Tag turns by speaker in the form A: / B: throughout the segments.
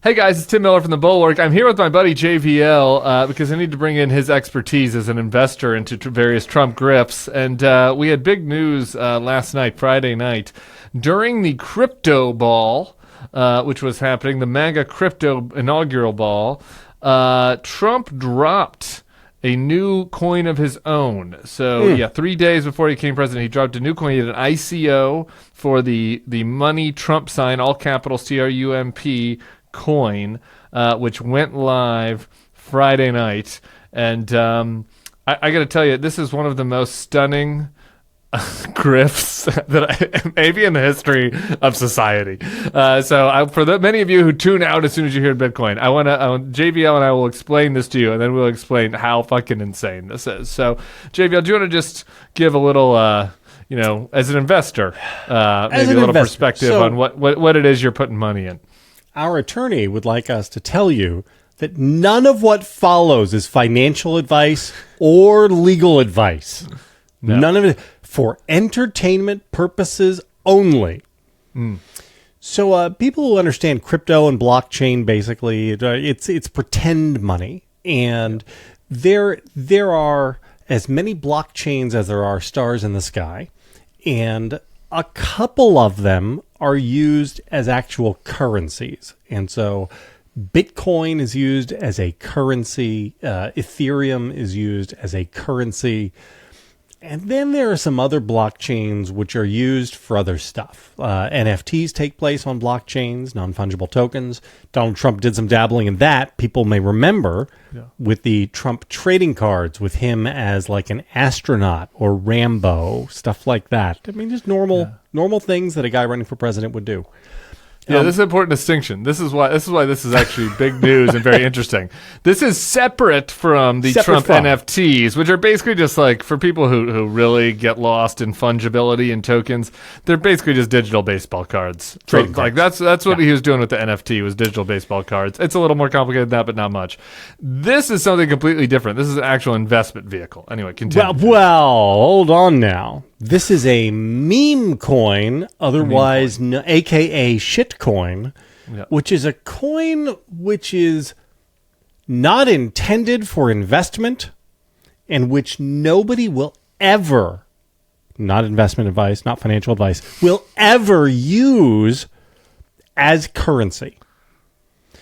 A: Hey guys, it's Tim Miller from the Bulwark. I'm here with my buddy JVL because I need to bring in his expertise as an investor into various Trump grifts. And we had big news last night, Friday night, during the crypto ball, which was happening, the MAGA crypto inaugural ball. Trump dropped a new coin of his own. So, 3 days before he became president, he dropped a new coin. He had an ICO for the money Trump sign, all capitals TRUMP coin, which went live Friday night. And I got to tell you, this is one of the most stunning grifts that maybe in the history of society. For many of you who tune out as soon as you hear Bitcoin, I want JVL and I will explain this to you, and then we'll explain how fucking insane this is. So, JVL, do you want to just give a little, as an investor, maybe a little perspective on what it is you're putting money in?
B: Our attorney would like us to tell you that none of what follows is financial advice or legal advice. No. None of it. For entertainment purposes only. So people who understand crypto and blockchain, basically, it's pretend money. And there are as many blockchains as there are stars in the sky. And a couple of them are used as actual currencies. And so Bitcoin is used as a currency. Ethereum is used as a currency. And then there are some other blockchains which are used for other stuff. NFTs take place on blockchains, non-fungible tokens. Donald Trump did some dabbling in that. People may remember with the Trump trading cards with him as like an astronaut or Rambo, stuff like that. I mean, just normal things that a guy running for president would do.
A: Yeah, this is an important distinction. This is why this is actually big news and very interesting. This is separate from the Trump NFTs, which are basically just like, for people who really get lost in fungibility and tokens, they're basically just digital baseball cards. So, like that's what he was doing with the NFT, was digital baseball cards. It's a little more complicated than that, but not much. This is something completely different. This is an actual investment vehicle. Anyway, continue.
B: Well, hold on now. This is a meme coin, otherwise aka shitcoin, which is a coin which is not intended for investment and which nobody will ever, not investment advice, not financial advice, will ever use as currency.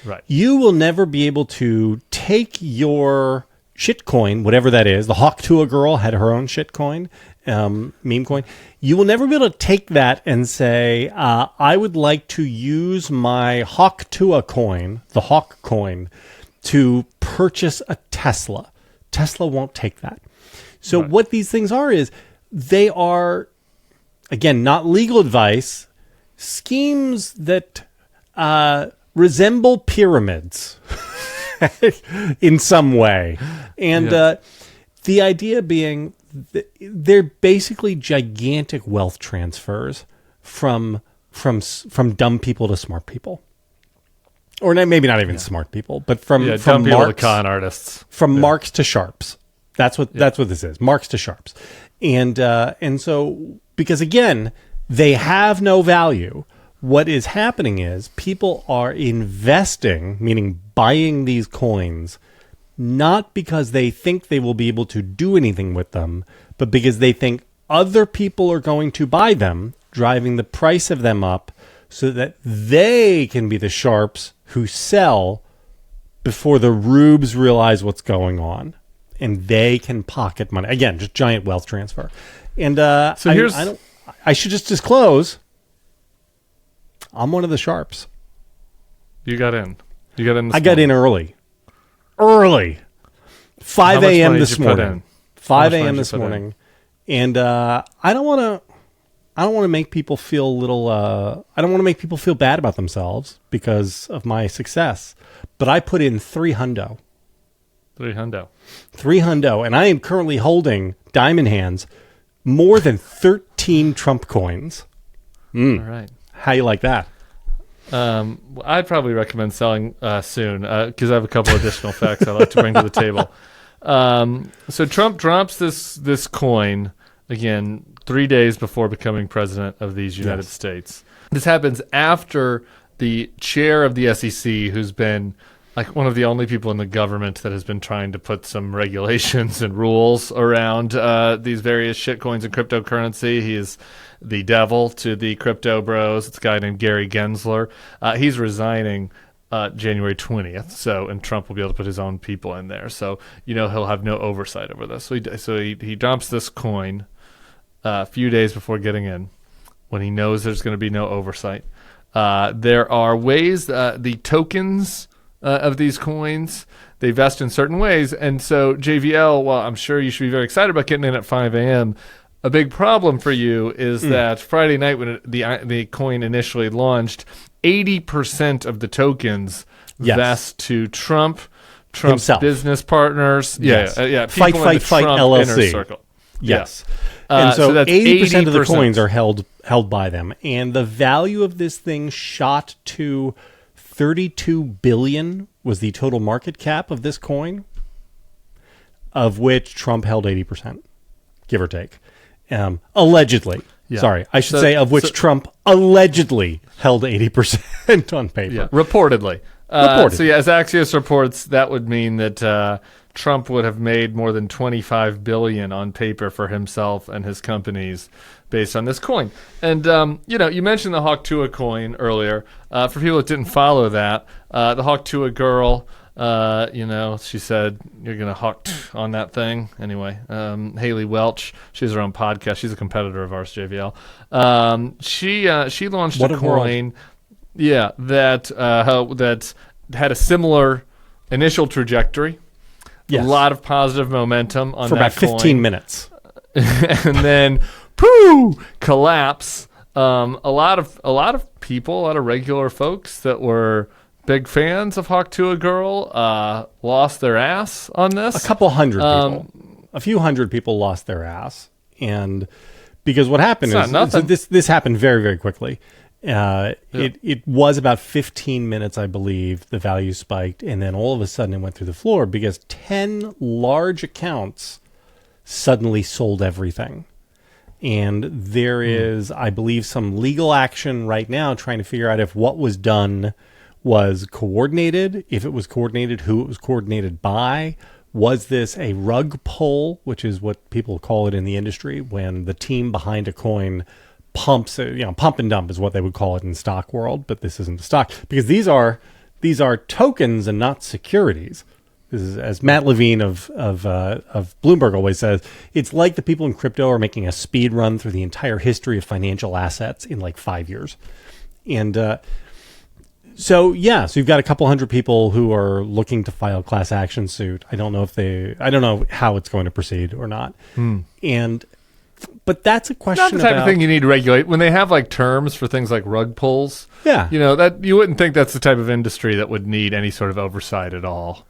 A: Right.
B: You will never be able to take your shitcoin, whatever that is. The Hawk Tuah girl had her own shitcoin. Meme coin. You will never be able to take that and say, I would like to use my Hawk Tuah coin, the Hawk coin, to purchase a Tesla. Tesla won't take that. So what these things are is, they are, again, not legal advice, schemes that resemble pyramids in some way. And the idea being, they're basically gigantic wealth transfers from dumb people to smart people, or maybe not even smart people, but from
A: dumb people to con artists,
B: from marks to sharps. That's what this is, marks to sharps, and so, because again, they have no value. What is happening is people are investing, meaning buying these coins, not because they think they will be able to do anything with them, but because they think other people are going to buy them, driving the price of them up so that they can be the sharps who sell before the rubes realize what's going on. And they can pocket money. Again, just giant wealth transfer. And so I should just disclose, I'm one of the sharps.
A: You got in. I
B: got in early. 5 a.m. this morning. 5 a.m. this morning. And I don't want to make people feel a little, I don't want to make people feel bad about themselves because of my success. But I put in $300. $300. And I am currently holding, diamond hands, more than 13 Trump coins.
A: All right.
B: How you like that?
A: I'd probably recommend selling soon because I have a couple additional facts I'd like to bring to the table. So Trump drops this coin, again, 3 days before becoming president of these United States. This happens after the chair of the SEC, who's been like one of the only people in the government that has been trying to put some regulations and rules around these various shitcoins and cryptocurrency. He is the devil to the crypto bros. It's a guy named Gary Gensler. He's resigning January 20th. And Trump will be able to put his own people in there. So, he'll have no oversight over this. So he dumps this coin a few days before getting in, when he knows there's going to be no oversight. There are ways, the tokens of these coins, they vest in certain ways. And so JVL, well, I'm sure you should be very excited about getting in at 5 a.m. A big problem for you is that Friday night, when the coin initially launched, 80% of the tokens vest to Trump's
B: himself,
A: business partners.
B: Yes.
A: Fight
B: Trump LLC.
A: Inner circle.
B: Yes.
A: Yeah.
B: And so
A: that's
B: 80% of the coins are held by them. And the value of this thing shot to $32 billion was the total market cap of this coin, of which Trump held 80%, give or take. Allegedly. Yeah. Sorry, I should say of which Trump allegedly held 80% on paper.
A: Yeah, reportedly. So as Axios reports, that would mean that Trump would have made more than $25 billion on paper for himself and his companies based on this coin. And, you mentioned the Hawk Tuah coin earlier. For people that didn't follow that, the Hawk Tuah girl, she said, you're going to hawk on that thing. Anyway, Haley Welch, she has her own podcast. She's a competitor of ours, JVL. She launched a coin that had a similar initial trajectory. Yes. A lot of positive momentum on
B: for
A: that
B: about 15 minutes.
A: And then collapse. A lot of people, a lot of regular folks that were big fans of Hawk Tuah Girl lost their ass on this.
B: A couple hundred people. A few hundred people lost their ass. And because what happened is this happened very, very quickly. It was about 15 minutes, I believe, the value spiked, and then all of a sudden it went through the floor because 10 large accounts suddenly sold everything. And there is, I believe, some legal action right now trying to figure out if what was done was coordinated, if it was coordinated, who it was coordinated by. Was this a rug pull, which is what people call it in the industry, when the team behind a coin pump and dump is what they would call it in stock world, but this isn't the stock because these are tokens and not securities. This is, as Matt Levine of Bloomberg always says, it's like the people in crypto are making a speed run through the entire history of financial assets in like 5 years. And so you've got a couple hundred people who are looking to file class action suit. I don't know how it's going to proceed or not. But that's a question
A: not the type of thing you need to regulate. When they have like terms for things like rug pulls, that you wouldn't think that's the type of industry that would need any sort of oversight at all.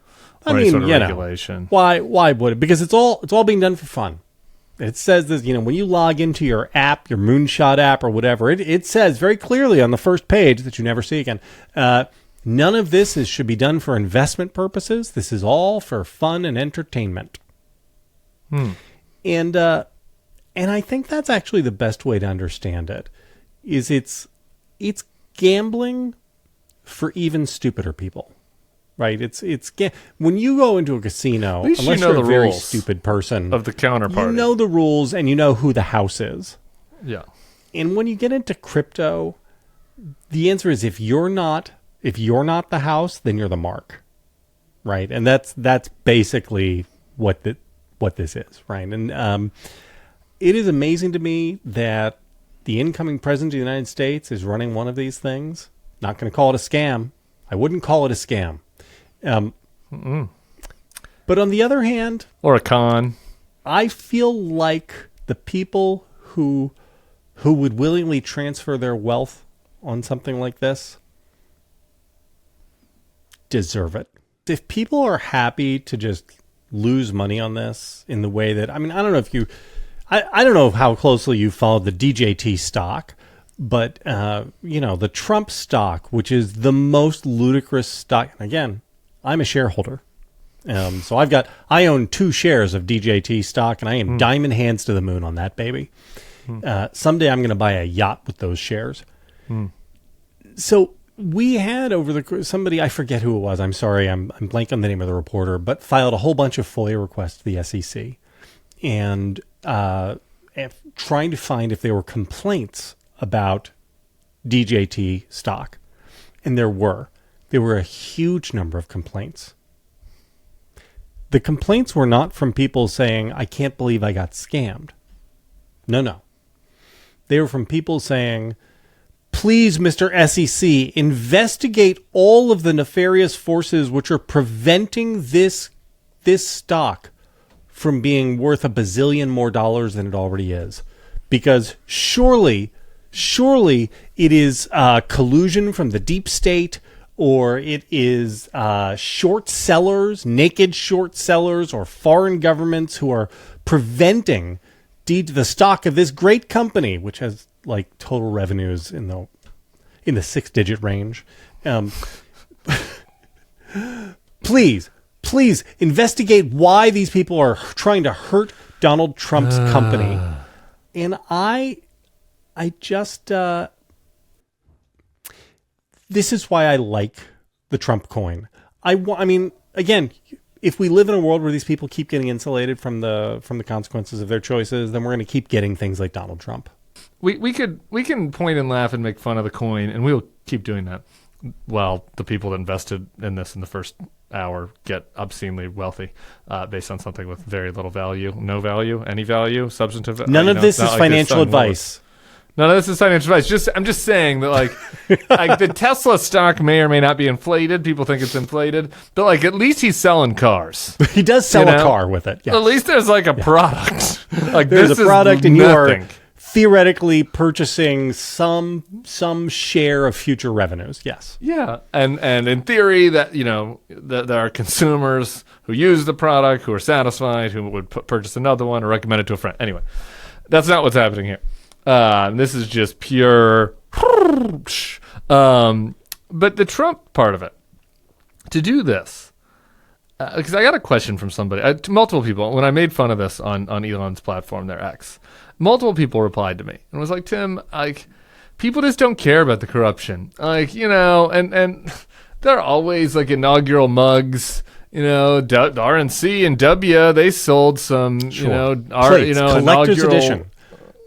A: Any sort of regulation.
B: Why would it? Because it's all being done for fun. It says this, when you log into your app, your Moonshot app or whatever, it says very clearly on the first page that you never see again. None of this should be done for investment purposes. This is all for fun and entertainment. And I think that's actually the best way to understand it. Is it's gambling for even stupider people, right? When you go into a casino, unless you're a very stupid person
A: of the counterparty,
B: you know the rules and you know who the house is.
A: Yeah.
B: And when you get into crypto, the answer is if you're not the house, then you're the mark, right? And that's basically what this is, right? And it is amazing to me that the incoming president of the United States is running one of these things. Not going to call it a scam. I wouldn't call it a scam. But on the other hand,
A: or a con,
B: I feel like the people who would willingly transfer their wealth on something like this deserve it. If people are happy to just lose money on this in the way that, I don't know if you... I don't know how closely you followed the DJT stock, but, the Trump stock, which is the most ludicrous stock. Again, I'm a shareholder. So I own 2 shares of DJT stock, and I am diamond hands to the moon on that baby. Someday I'm going to buy a yacht with those shares. So we had somebody, I forget who it was. I'm sorry, I'm blank on the name of the reporter, but filed a whole bunch of FOIA requests to the SEC, and trying to find if there were complaints about DJT stock, and there were a huge number of complaints. The complaints were not from people saying, "I can't believe I got scammed." No. They were from people saying, "Please, Mr. SEC, investigate all of the nefarious forces which are preventing this stock from being worth $1 bazillion more than it already is. Because surely it is collusion from the deep state, or it is short sellers, naked short sellers, or foreign governments who are preventing the stock of this great company, which has like total revenues in the 6-digit range. Please investigate why these people are trying to hurt Donald Trump's company." And I just this is why I like the Trump coin. I mean, again, if we live in a world where these people keep getting insulated from the consequences of their choices, then we're going to keep getting things like Donald Trump.
A: We can point and laugh and make fun of the coin, and we'll keep doing that while the people that invested in this in the first hour get obscenely wealthy based on something with very little value, no value, any value, substantive.
B: None of this is financial advice.
A: None of this is financial advice. I'm just saying that like the Tesla stock may or may not be inflated. People think it's inflated, but like at least he's selling cars.
B: He does sell a car with it. Yes.
A: At least there's like a product. Like
B: there's
A: this
B: a product, and
A: nothing.
B: You are theoretically purchasing some share of future revenues. Yes.
A: Yeah, and in theory that there are consumers who use the product who are satisfied, who would purchase another one or recommend it to a friend. Anyway, that's not what's happening here. This is just pure. But the Trump part of it, to do this, because I got a question from somebody, multiple people, when I made fun of this on Elon's platform, their X, multiple people replied to me and was like, "Tim, like, people just don't care about the corruption. Like, and they're always like inaugural mugs. RNC and W, they sold some,
B: plates, collector's edition.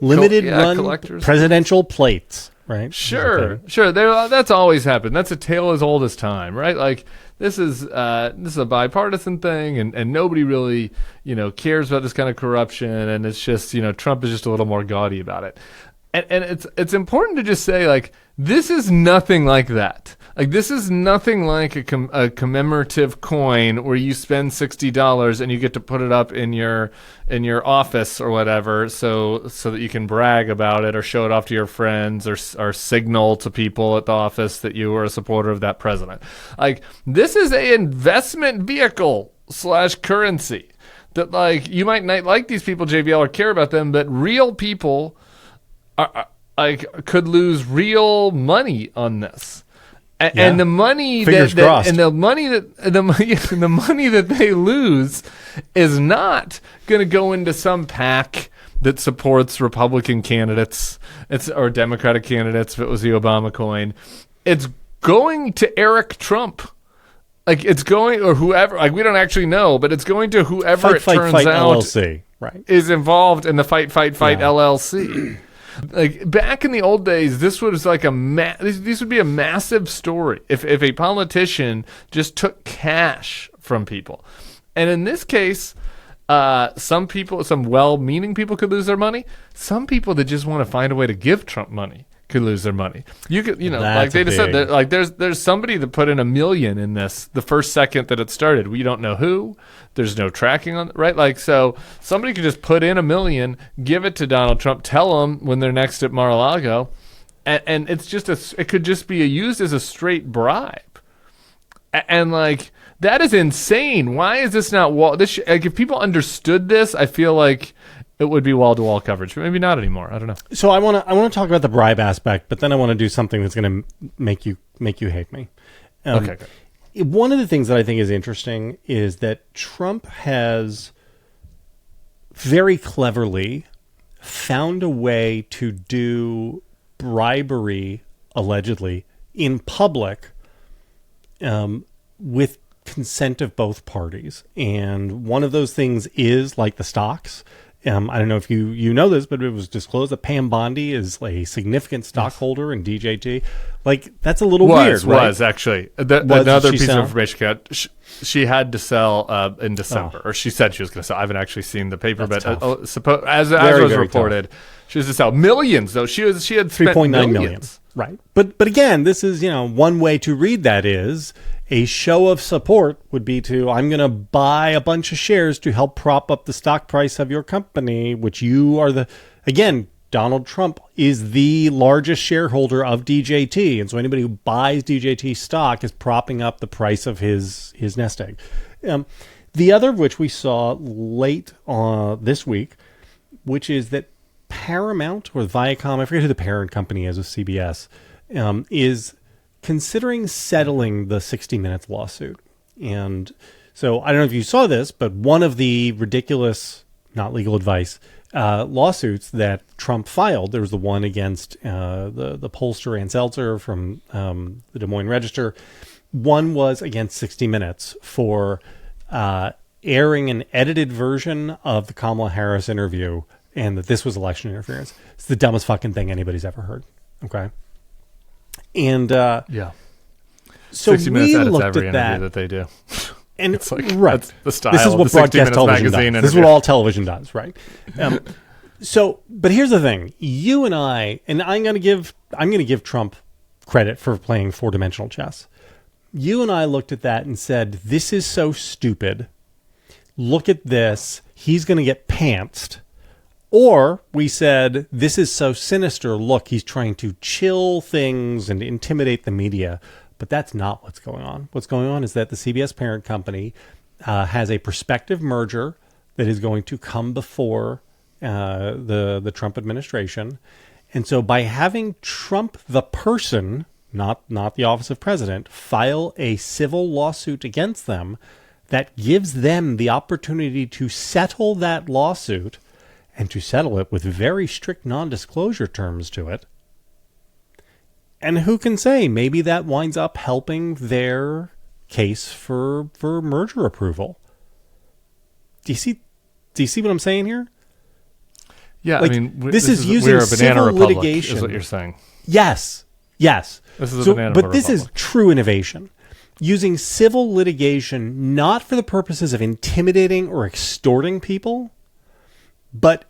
B: Limited run presidential plates, right?
A: Sure. That's always happened. That's a tale as old as time, right? Like this is a bipartisan thing, and nobody really cares about this kind of corruption, and it's just Trump is just a little more gaudy about it, and it's important to just say like this is nothing like that. Like this is nothing like a commemorative coin where you spend $60 and you get to put it up in your office or whatever, so that you can brag about it or show it off to your friends or signal to people at the office that you were a supporter of that president. Like this is a investment vehicle / currency that like you might not like these people, JVL, or care about them, but real people are could lose real money on this. And the money the money that they lose is not going to go into some PAC that supports Republican candidates or Democratic candidates. If it was the Obama coin, it's going to Eric Trump. Like it's going, or whoever. Like we don't actually know, but it's going to whoever turns out
B: LLC, right,
A: is involved in the fight LLC. Like back in the old days, this was like this would be a massive story if a politician just took cash from people. And in this case, some well-meaning people could lose their money. Some people that just want to find a way to give Trump money could lose their money. You could, like they just said that, like there's somebody that put in $1 million in this the first second that it started. We don't know who. There's no tracking on, right? Like, so somebody could just put in $1 million, give it to Donald Trump, tell him when they're next at Mar-a-Lago, and it's just it could just be used as a straight bribe, and like that is insane. Why is this not like if people understood this, I feel like it would be wall-to-wall coverage, but maybe not anymore. I don't know.
B: So I want to talk about the bribe aspect, but then I want to do something that's going to make you hate me.
A: Okay. Good.
B: One of the things that I think is interesting is that Trump has very cleverly found a way to do bribery, allegedly, in public with consent of both parties. And one of those things is like the stocks. I don't know if you know this, but it was disclosed that Pam Bondi is a significant stockholder in DJT. Like, that's a little weird, right?
A: Was actually. Another piece of information. She had to sell in December, or she said she was going to sell. I haven't actually seen the paper,
B: That's
A: but
B: tough.
A: as was reported, she was to sell millions, though. She had spent
B: 3.9 million.
A: millions.
B: Right. But again, this is, one way to read that is a show of support would be I'm going to buy a bunch of shares to help prop up the stock price of your company, which you are again, Donald Trump is the largest shareholder of DJT. And so anybody who buys DJT stock is propping up the price of his nest egg. The other of which we saw late this week, which is that Paramount or Viacom, I forget who the parent company is of CBS, is considering settling the 60 Minutes lawsuit. And so I don't know if you saw this, but one of the ridiculous, not legal advice, lawsuits that Trump filed, there was the one against the pollster Ann Seltzer from the Des Moines Register. One was against 60 Minutes for airing an edited version of the Kamala Harris interview, and that this was election interference. It's the dumbest fucking thing anybody's ever heard. Okay. And
A: yeah.
B: So
A: 60 Minutes
B: we
A: edits
B: looked
A: every
B: at
A: interview
B: that.
A: that they do.
B: And
A: It's like,
B: right.
A: that's the style
B: this is
A: of
B: what
A: the 60
B: broadcast
A: Minutes
B: television does.
A: magazine
B: This is what
A: interview.
B: all television does, right? But here's the thing. You and I'm going to give Trump credit for playing four-dimensional chess. You and I looked at that and said, this is so stupid. Look at this. He's going to get pantsed. Or we said, this is so sinister. Look, he's trying to chill things and intimidate the media. But that's not what's going on. What's going on is that the CBS parent company has a prospective merger that is going to come before the Trump administration. And so by having Trump, the person, not the office of president, file a civil lawsuit against them, that gives them the opportunity to settle that lawsuit and to settle it with very strict non-disclosure terms to it. And who can say, maybe that winds up helping their case for merger approval. Do you see what I'm saying here?
A: Yeah,
B: Like,
A: I mean,
B: this is using
A: we're a banana
B: civil
A: republic,
B: litigation.
A: is what you're saying.
B: Yes.
A: This is a banana
B: but this is
A: republic.
B: true innovation. Using civil litigation not for the purposes of intimidating or extorting people, but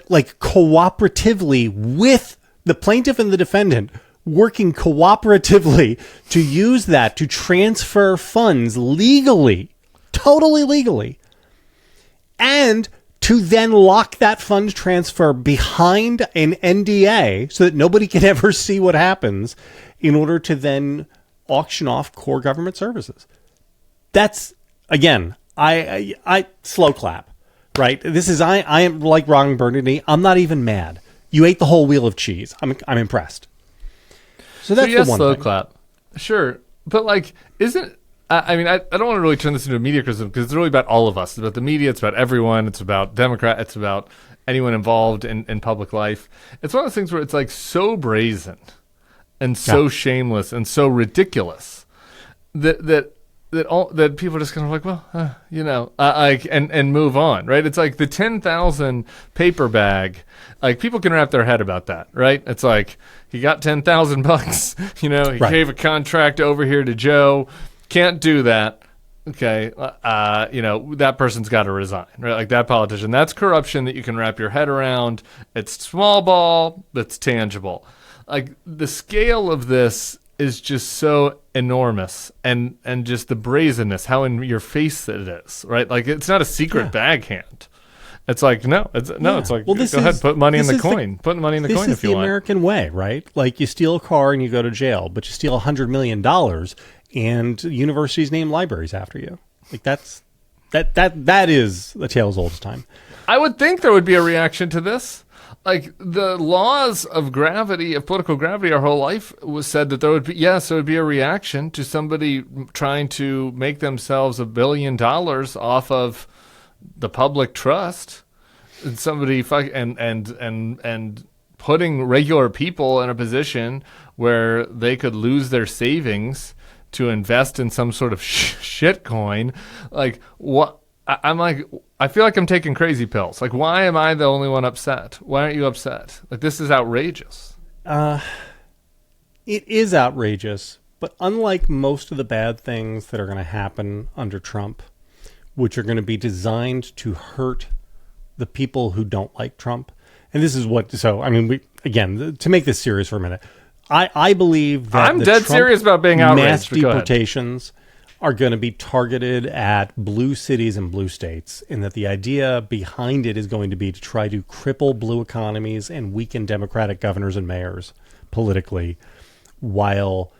B: like cooperatively with the plaintiff and the defendant working cooperatively to use that to transfer funds legally, totally legally, and to then lock that fund transfer behind an NDA so that nobody can ever see what happens in order to then auction off core government services. That's, again, I slow clap, right? This is, I am like Ron Burgundy. I'm not even mad. You ate the whole wheel of cheese. I'm impressed. So that's
A: yes,
B: the one
A: slow
B: thing.
A: clap. Sure. But like, isn't, I mean, I don't want to really turn this into a media criticism because it's really about all of us. It's about the media. It's about everyone. It's about Democrat. It's about anyone involved in public life. It's one of those things where it's like so brazen and so shameless and so ridiculous that people are just kind of like, well, and move on, right? It's like the 10,000 paper bag. Like, people can wrap their head about that, right? It's like, he got $10,000, he gave a contract over here to Joe. Can't do that. Okay. That person's got to resign, right? Like, that politician, that's corruption that you can wrap your head around. It's small ball, that's tangible. Like, the scale of this is just so enormous, and just the brazenness, how in your face it is, right? Like, it's not a secret bag hand. It's like, it's like,
B: well,
A: go ahead, put money in the coin. Put money in the coin if you want.
B: This is the American way, right? Like, you steal a car and you go to jail, but you steal $100 million and universities name libraries after you. Like, that is a tale as old as time.
A: I would think there would be a reaction to this. Like, the laws of gravity, of political gravity, our whole life was said that there would be a reaction to somebody trying to make themselves $1 billion off of the public trust, and somebody and putting regular people in a position where they could lose their savings to invest in some sort of shit coin. Like, what? I'm like, I feel like I'm taking crazy pills. Like, why am I the only one upset? Why aren't you upset? Like, this is outrageous.
B: It is outrageous, but unlike most of the bad things that are going to happen under Trump, which are going to be designed to hurt the people who don't like Trump, and this is what, so, I mean, to make this serious for a minute, I believe that
A: I'm dead serious about being outraged.
B: Mass deportations are going to be targeted at blue cities and blue states, and that the idea behind it is going to be to try to cripple blue economies and weaken Democratic governors and mayors politically, while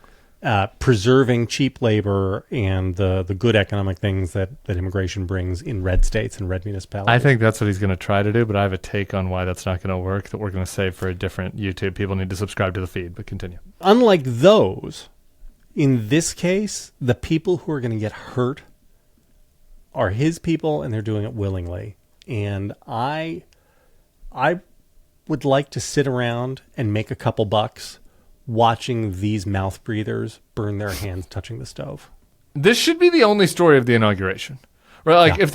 B: preserving cheap labor and the good economic things that immigration brings in red states and red municipalities.
A: I think that's what he's going to try to do, but I have a take on why that's not going to work that we're going to save for a different YouTube. People need to subscribe to the feed, but continue.
B: Unlike those, in this case, the people who are going to get hurt are his people, and they're doing it willingly. And I would like to sit around and make a couple bucks watching these mouth breathers burn their hands touching the stove.
A: This should be the only story of the inauguration, right? Like, if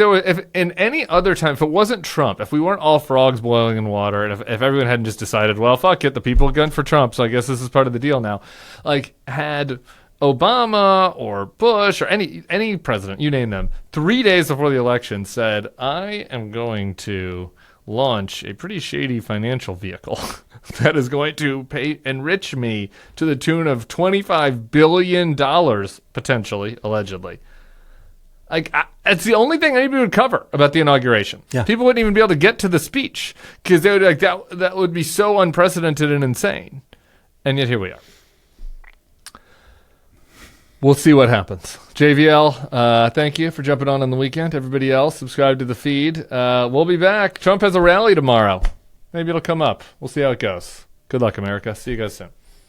A: in any other time, if it wasn't Trump, if we weren't all frogs boiling in water, and if everyone hadn't just decided, well, fuck it, the people gunned for Trump, so I guess this is part of the deal now. Like, had Obama or Bush or any president, you name them, 3 days before the election said, I am going to launch a pretty shady financial vehicle that is going to enrich me to the tune of $25 billion, potentially, allegedly. Like, it's the only thing anybody would cover about the inauguration.
B: Yeah.
A: People wouldn't even be able to get to the speech because they would like that would be so unprecedented and insane. And yet here we are. We'll see what happens. JVL, thank you for jumping on the weekend. Everybody else, subscribe to the feed. We'll be back. Trump has a rally tomorrow. Maybe it'll come up. We'll see how it goes. Good luck, America. See you guys soon.